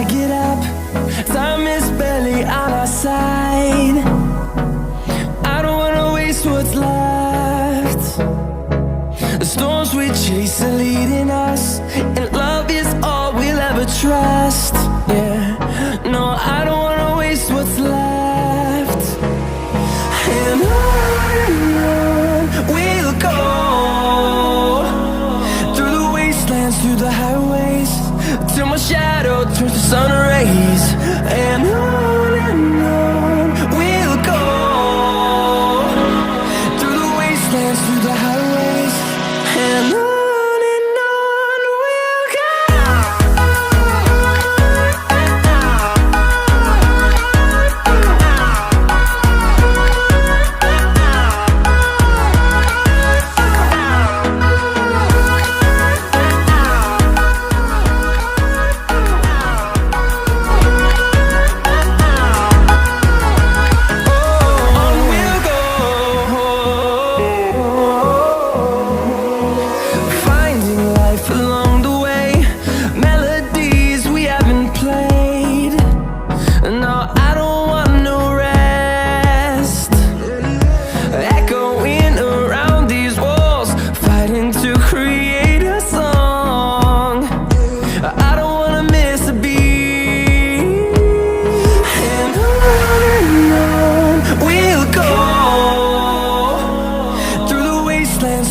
I get up, time is barely on our side. I don't wanna waste what's left. The storms we chase are leading us, and love is all we'll ever trust. Yeah, no, I don't wanna waste what's left. And on we'll go, through the wastelands, through the highways, till my shadow turns to sun rays. And on we'll go, through the wastelands, through the highways, and on.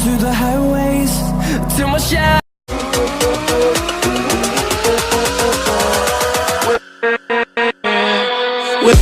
Through the highways, till my shadow. With